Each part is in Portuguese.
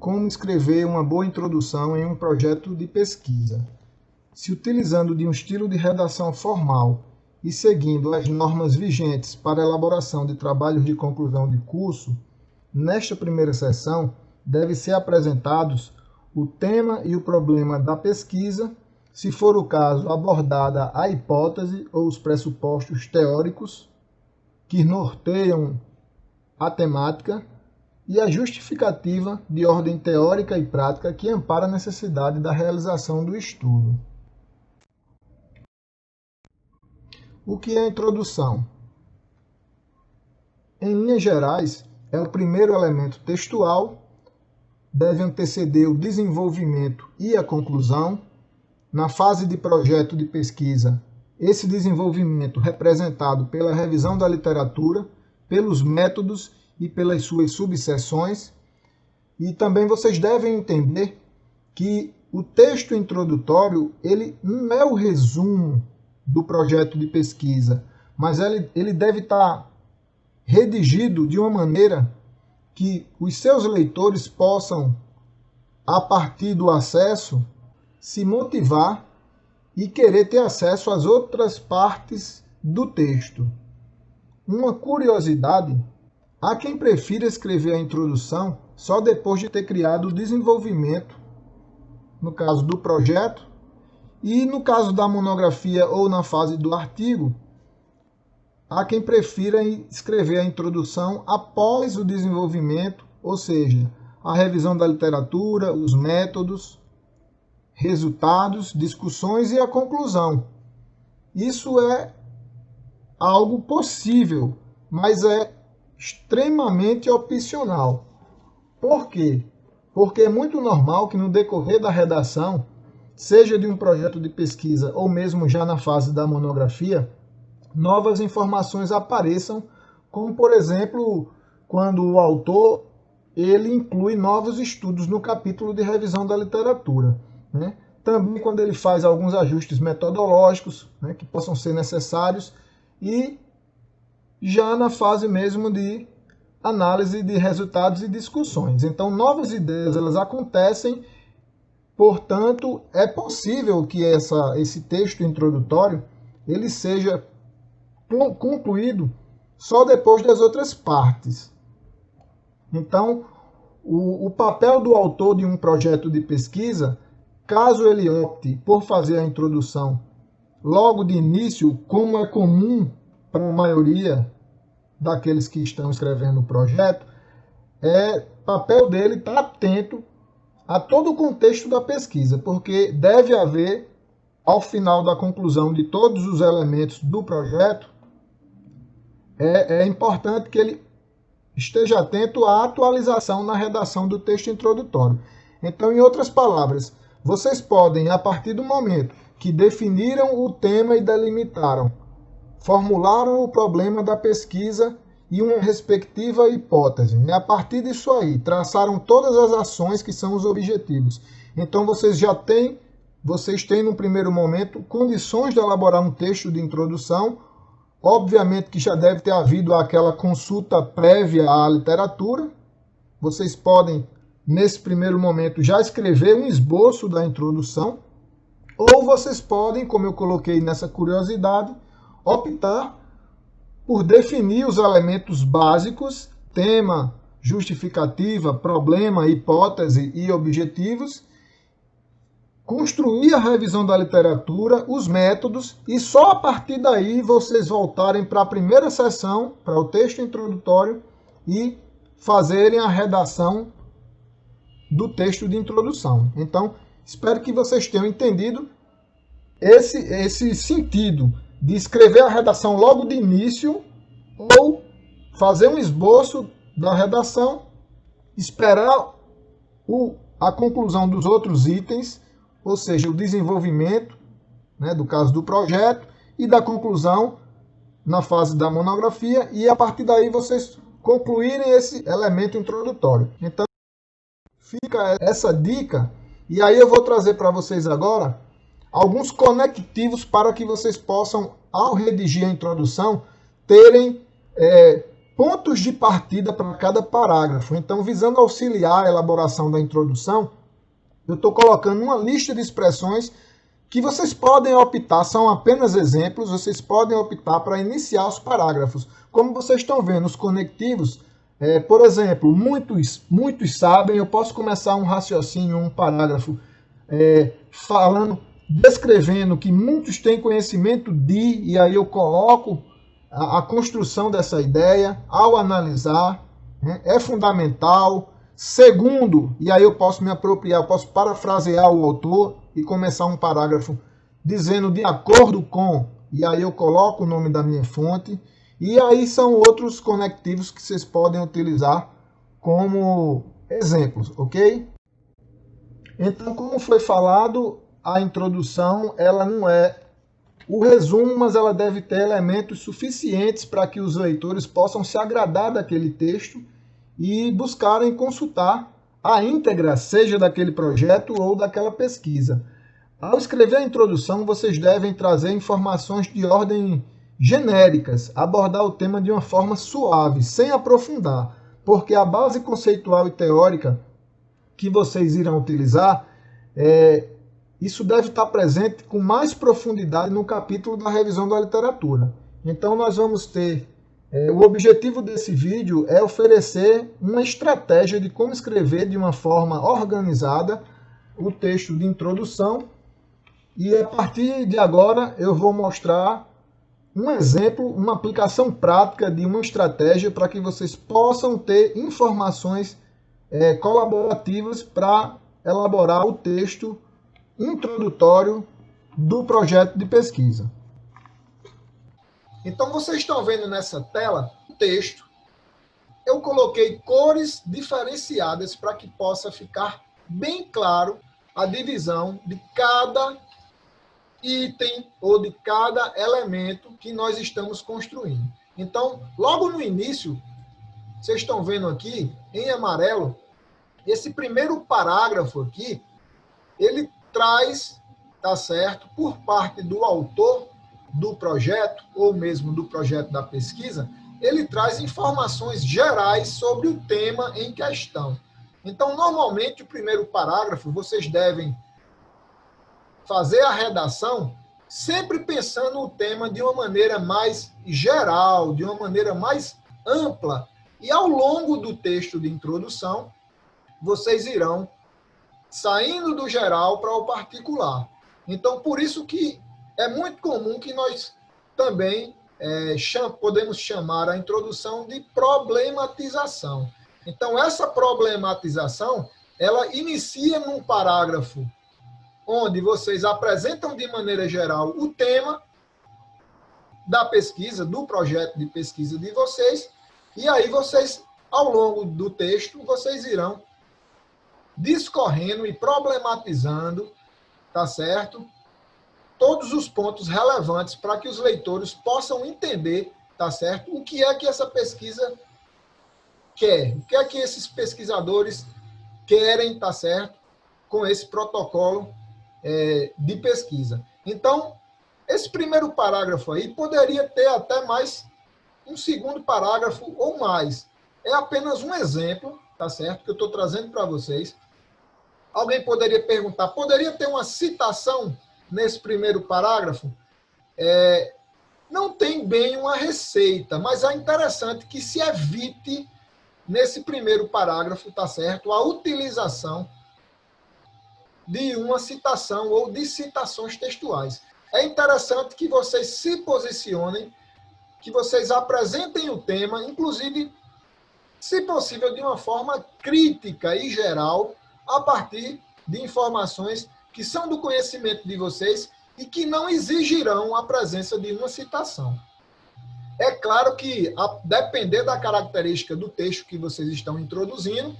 como escrever uma boa introdução em um projeto de pesquisa. Se utilizando de um estilo de redação formal e seguindo as normas vigentes para a elaboração de trabalhos de conclusão de curso, nesta primeira sessão devem ser apresentados o tema e o problema da pesquisa, se for o caso, abordada a hipótese ou os pressupostos teóricos que norteiam a temática e a justificativa de ordem teórica e prática que ampara a necessidade da realização do estudo. O que é a introdução? Em linhas gerais, é o primeiro elemento textual, deve anteceder o desenvolvimento e a conclusão. Na fase de projeto de pesquisa, esse desenvolvimento representado pela revisão da literatura, pelos métodos e pelas suas subseções. E também vocês devem entender que o texto introdutório ele não é o resumo do projeto de pesquisa, mas ele deve estar redigido de uma maneira que os seus leitores possam, a partir do acesso, se motivar e querer ter acesso às outras partes do texto. Uma curiosidade, há quem prefira escrever a introdução só depois de ter criado o desenvolvimento, no caso do projeto, e no caso da monografia ou na fase do artigo, há quem prefira escrever a introdução após o desenvolvimento, ou seja, a revisão da literatura, os métodos, resultados, discussões e a conclusão. Isso é algo possível, mas é extremamente opcional. Por quê? Porque é muito normal que no decorrer da redação, seja de um projeto de pesquisa ou mesmo já na fase da monografia, novas informações apareçam, como por exemplo, quando o autor ele inclui novos estudos no capítulo de revisão da literatura. Né? Também quando ele faz alguns ajustes metodológicos, né, que possam ser necessários, e já na fase mesmo de análise de resultados e discussões. Então, novas ideias elas acontecem, portanto, é possível que esse texto introdutório ele seja concluído só depois das outras partes. Então, o papel do autor de um projeto de pesquisa, caso ele opte por fazer a introdução logo de início, como é comum para a maioria daqueles que estão escrevendo o projeto, papel dele estar atento a todo o contexto da pesquisa, porque deve haver, ao final da conclusão de todos os elementos do projeto, é importante que ele esteja atento à atualização na redação do texto introdutório. Então, em outras palavras, vocês podem, a partir do momento que definiram o tema e delimitaram, formularam o problema da pesquisa e uma respectiva hipótese, e a partir disso aí, traçaram todas as ações que são os objetivos. Então, vocês têm no primeiro momento condições de elaborar um texto de introdução. Obviamente que já deve ter havido aquela consulta prévia à literatura. Vocês podem, nesse primeiro momento, já escrever um esboço da introdução. Ou vocês podem, como eu coloquei nessa curiosidade, optar por definir os elementos básicos, tema, justificativa, problema, hipótese e objetivos, construir a revisão da literatura, os métodos, e só a partir daí vocês voltarem para a primeira sessão, para o texto introdutório, e fazerem a redação do texto de introdução. Então, espero que vocês tenham entendido esse sentido de escrever a redação logo de início, ou fazer um esboço da redação, esperar a conclusão dos outros itens, ou seja, o desenvolvimento, né, do caso do projeto, e da conclusão na fase da monografia, e a partir daí vocês concluírem esse elemento introdutório. Então, fica essa dica, e aí eu vou trazer para vocês agora alguns conectivos para que vocês possam, ao redigir a introdução, terem pontos de partida para cada parágrafo. Então, visando auxiliar a elaboração da introdução, eu estou colocando uma lista de expressões que vocês podem optar, são apenas exemplos, vocês podem optar para iniciar os parágrafos. Como vocês estão vendo, os conectivos, por exemplo, muitos sabem, eu posso começar um raciocínio, um parágrafo, descrevendo que muitos têm conhecimento de, e aí eu coloco a construção dessa ideia ao analisar, né, é fundamental. Segundo, e aí eu posso me apropriar, eu posso parafrasear o autor e começar um parágrafo dizendo de acordo com, e aí eu coloco o nome da minha fonte, e aí são outros conectivos que vocês podem utilizar como exemplos, ok? Então, como foi falado, a introdução ela não é o resumo, mas ela deve ter elementos suficientes para que os leitores possam se agradar daquele texto e buscarem consultar a íntegra, seja daquele projeto ou daquela pesquisa. Ao escrever a introdução, vocês devem trazer informações de ordem genéricas, abordar o tema de uma forma suave, sem aprofundar, porque a base conceitual e teórica que vocês irão utilizar, isso deve estar presente com mais profundidade no capítulo da revisão da literatura. Então nós vamos ter, o objetivo desse vídeo é oferecer uma estratégia de como escrever de uma forma organizada o texto de introdução, e a partir de agora eu vou mostrar um exemplo, uma aplicação prática de uma estratégia para que vocês possam ter informações colaborativas para elaborar o texto introdutório do projeto de pesquisa. Então vocês estão vendo nessa tela o texto. Eu coloquei cores diferenciadas para que possa ficar bem claro a divisão de cada item ou de cada elemento que nós estamos construindo. Então, logo no início, vocês estão vendo aqui, em amarelo, esse primeiro parágrafo aqui, ele traz, tá certo, por parte do autor do projeto, ou mesmo do projeto da pesquisa, ele traz informações gerais sobre o tema em questão. Então, normalmente, o primeiro parágrafo, vocês devem fazer a redação sempre pensando o tema de uma maneira mais geral, de uma maneira mais ampla. E ao longo do texto de introdução, vocês irão saindo do geral para o particular. Então, por isso que é muito comum que nós também podemos chamar a introdução de problematização. Então, essa problematização, ela inicia num parágrafo onde vocês apresentam de maneira geral o tema da pesquisa, do projeto de pesquisa de vocês, e aí vocês, ao longo do texto, vocês irão discorrendo e problematizando, tá certo? Todos os pontos relevantes para que os leitores possam entender, tá certo? O que é que essa pesquisa quer, o que é que esses pesquisadores querem, tá certo? Com esse protocolo de pesquisa. Então, esse primeiro parágrafo aí poderia ter até mais um segundo parágrafo ou mais. É apenas um exemplo, tá certo? Que eu estou trazendo para vocês. Alguém poderia perguntar, poderia ter uma citação nesse primeiro parágrafo? Não tem bem uma receita, mas é interessante que se evite, nesse primeiro parágrafo, tá certo? A utilização de uma citação ou de citações textuais. É interessante que vocês se posicionem, que vocês apresentem o tema, inclusive, se possível, de uma forma crítica e geral, a partir de informações que são do conhecimento de vocês e que não exigirão a presença de uma citação. É claro que, a depender da característica do texto que vocês estão introduzindo,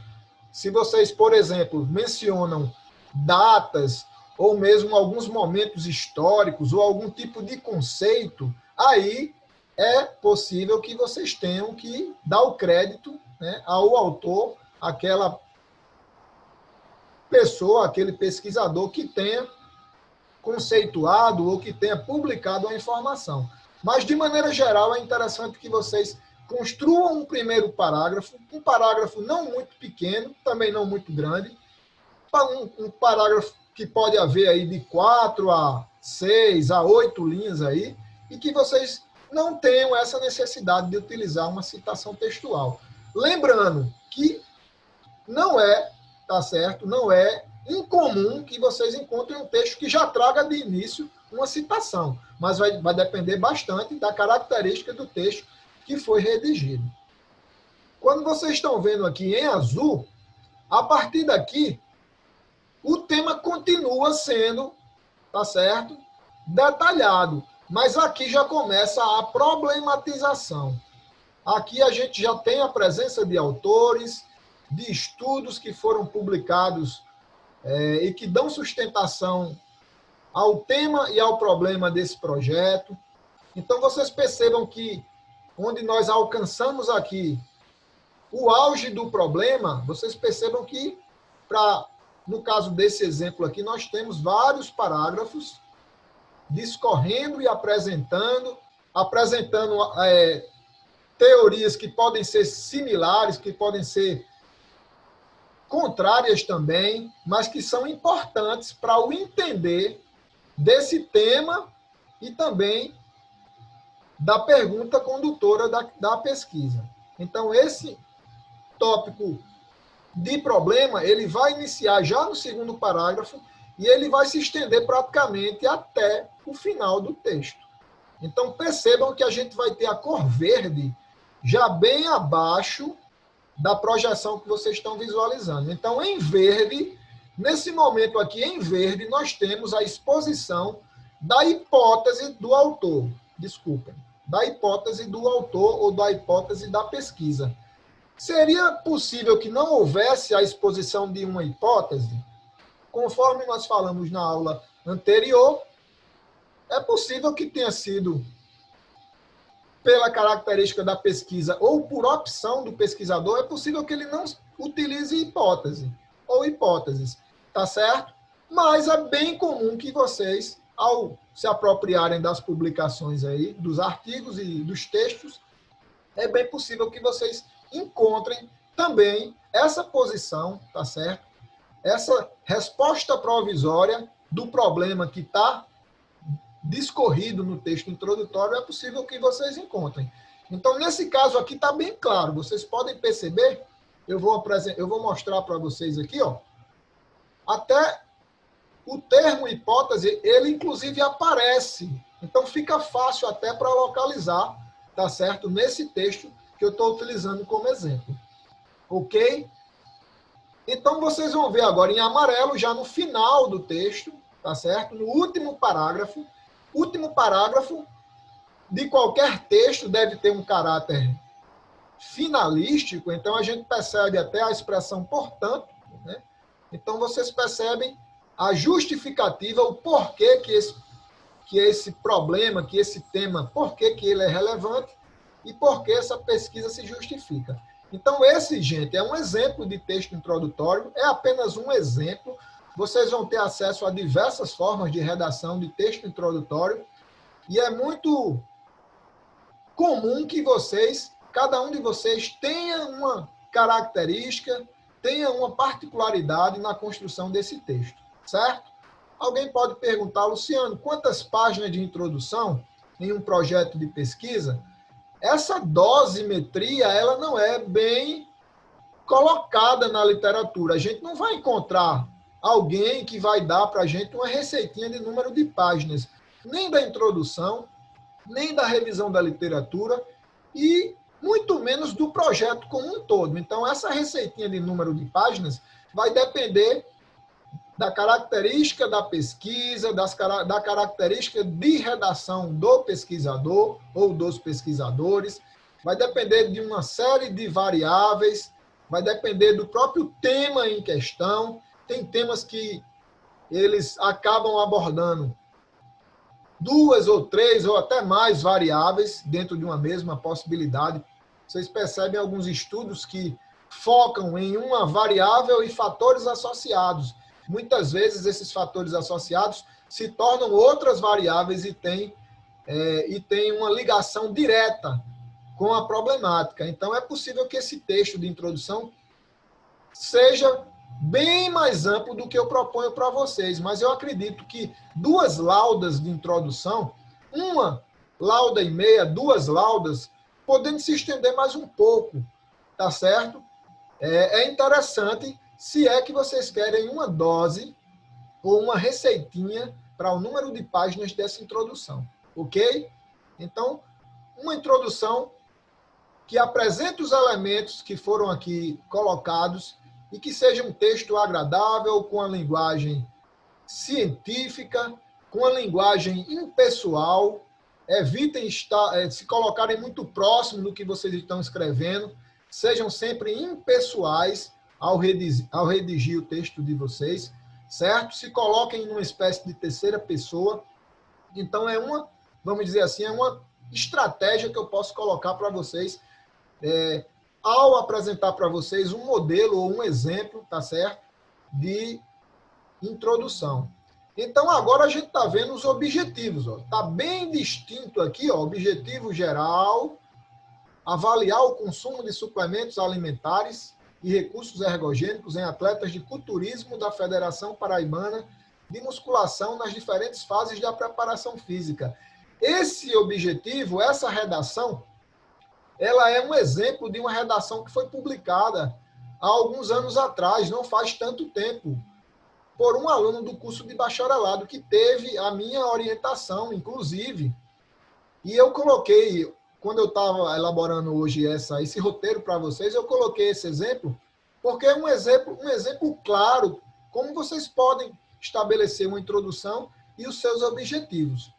se vocês, por exemplo, mencionam datas ou mesmo alguns momentos históricos ou algum tipo de conceito, aí é possível que vocês tenham que dar o crédito, né, ao autor, aquela pessoa, aquele pesquisador que tenha conceituado ou que tenha publicado a informação. Mas, de maneira geral, é interessante que vocês construam um primeiro parágrafo, um parágrafo não muito pequeno, também não muito grande, um parágrafo que pode haver aí de 4 a 6 a 8 linhas aí, e que vocês não tenham essa necessidade de utilizar uma citação textual. Lembrando que não é, tá certo? Não é incomum que vocês encontrem um texto que já traga de início uma citação, mas vai depender bastante da característica do texto que foi redigido. Quando vocês estão vendo aqui em azul, a partir daqui, o tema continua sendo, tá certo? Detalhado, mas aqui já começa a problematização. Aqui a gente já tem a presença de autores, de estudos que foram publicados e que dão sustentação ao tema e ao problema desse projeto. Então, vocês percebam que, onde nós alcançamos aqui o auge do problema, vocês percebam que, no caso desse exemplo aqui, nós temos vários parágrafos discorrendo e apresentando teorias que podem ser similares, que podem ser contrárias também, mas que são importantes para o entender desse tema e também da pergunta condutora da pesquisa. Então, esse tópico de problema, ele vai iniciar já no segundo parágrafo e ele vai se estender praticamente até o final do texto. Então, percebam que a gente vai ter a cor verde já bem abaixo da projeção que vocês estão visualizando. Então, em verde, nesse momento aqui, em verde, nós temos a exposição da hipótese do autor. Desculpem. Da hipótese do autor ou da hipótese da pesquisa. Seria possível que não houvesse a exposição de uma hipótese? Conforme nós falamos na aula anterior, é possível que tenha sido pela característica da pesquisa ou por opção do pesquisador, é possível que ele não utilize hipótese ou hipóteses, tá certo? Mas é bem comum que vocês, ao se apropriarem das publicações aí, dos artigos e dos textos, é bem possível que vocês encontrem também essa posição, tá certo? Essa resposta provisória do problema que está discorrido no texto introdutório, é possível que vocês encontrem. Então, nesse caso aqui está bem claro. Vocês podem perceber, eu vou mostrar para vocês aqui, ó, até o termo hipótese, ele inclusive aparece. Então, fica fácil até para localizar, tá certo? Nesse texto que eu estou utilizando como exemplo. Ok? Então, vocês vão ver agora em amarelo, já no final do texto, tá certo? No último parágrafo. Último parágrafo de qualquer texto deve ter um caráter finalístico, então a gente percebe até a expressão portanto, né? Então vocês percebem a justificativa, o porquê que esse problema, que esse tema, porquê que ele é relevante e porquê essa pesquisa se justifica. Então esse, gente, é um exemplo de texto introdutório, é apenas um exemplo. Vocês vão ter acesso a diversas formas de redação de texto introdutório e é muito comum que cada um de vocês tenha uma característica, tenha uma particularidade na construção desse texto, certo? Alguém pode perguntar, Luciano, quantas páginas de introdução em um projeto de pesquisa? Essa dosimetria, ela não é bem colocada na literatura. A gente não vai encontrar alguém que vai dar para a gente uma receitinha de número de páginas, nem da introdução, nem da revisão da literatura e muito menos do projeto como um todo. Então, essa receitinha de número de páginas vai depender da característica da pesquisa, da característica de redação do pesquisador ou dos pesquisadores, vai depender de uma série de variáveis, vai depender do próprio tema em questão. Tem temas que eles acabam abordando 2 ou 3 ou até mais variáveis dentro de uma mesma possibilidade. Vocês percebem alguns estudos que focam em uma variável e fatores associados. Muitas vezes esses fatores associados se tornam outras variáveis e tem uma ligação direta com a problemática. Então, é possível que esse texto de introdução seja bem mais amplo do que eu proponho para vocês, mas eu acredito que 2 laudas de introdução, 1 lauda e meia, 2 laudas, podendo se estender mais um pouco, tá certo? É interessante se é que vocês querem uma dose ou uma receitinha para o número de páginas dessa introdução, ok? Então, uma introdução que apresente os elementos que foram aqui colocados e que seja um texto agradável, com a linguagem científica, com a linguagem impessoal. Evitem se colocarem muito próximo do que vocês estão escrevendo. Sejam sempre impessoais ao redigir o texto de vocês, certo? Se coloquem em uma espécie de terceira pessoa. Então, vamos dizer assim, é uma estratégia que eu posso colocar para vocês ao apresentar para vocês um modelo ou um exemplo, tá certo? De introdução. Então, agora a gente está vendo os objetivos. Está bem distinto aqui, ó, objetivo geral, avaliar o consumo de suplementos alimentares e recursos ergogênicos em atletas de culturismo da Federação Paraibana de Musculação nas diferentes fases da preparação física. Esse objetivo, essa redação, ela é um exemplo de uma redação que foi publicada há alguns anos atrás, não faz tanto tempo, por um aluno do curso de bacharelado que teve a minha orientação, inclusive. E eu coloquei, quando eu estava elaborando hoje esse roteiro para vocês, eu coloquei esse exemplo, porque é um exemplo claro, como vocês podem estabelecer uma introdução e os seus objetivos.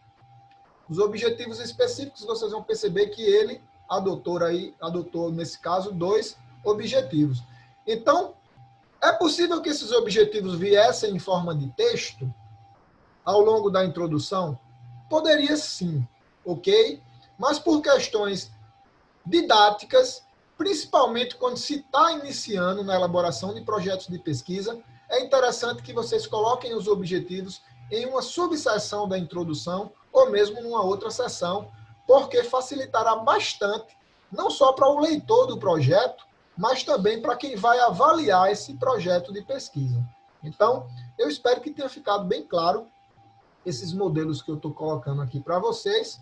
Os objetivos específicos, vocês vão perceber que ele adotou, nesse caso, 2 objetivos. Então, é possível que esses objetivos viessem em forma de texto ao longo da introdução? Poderia sim, ok? Mas por questões didáticas, principalmente quando se está iniciando na elaboração de projetos de pesquisa, é interessante que vocês coloquem os objetivos em uma subseção da introdução ou mesmo numa outra seção, porque facilitará bastante, não só para o leitor do projeto, mas também para quem vai avaliar esse projeto de pesquisa. Então, eu espero que tenha ficado bem claro esses modelos que eu estou colocando aqui para vocês.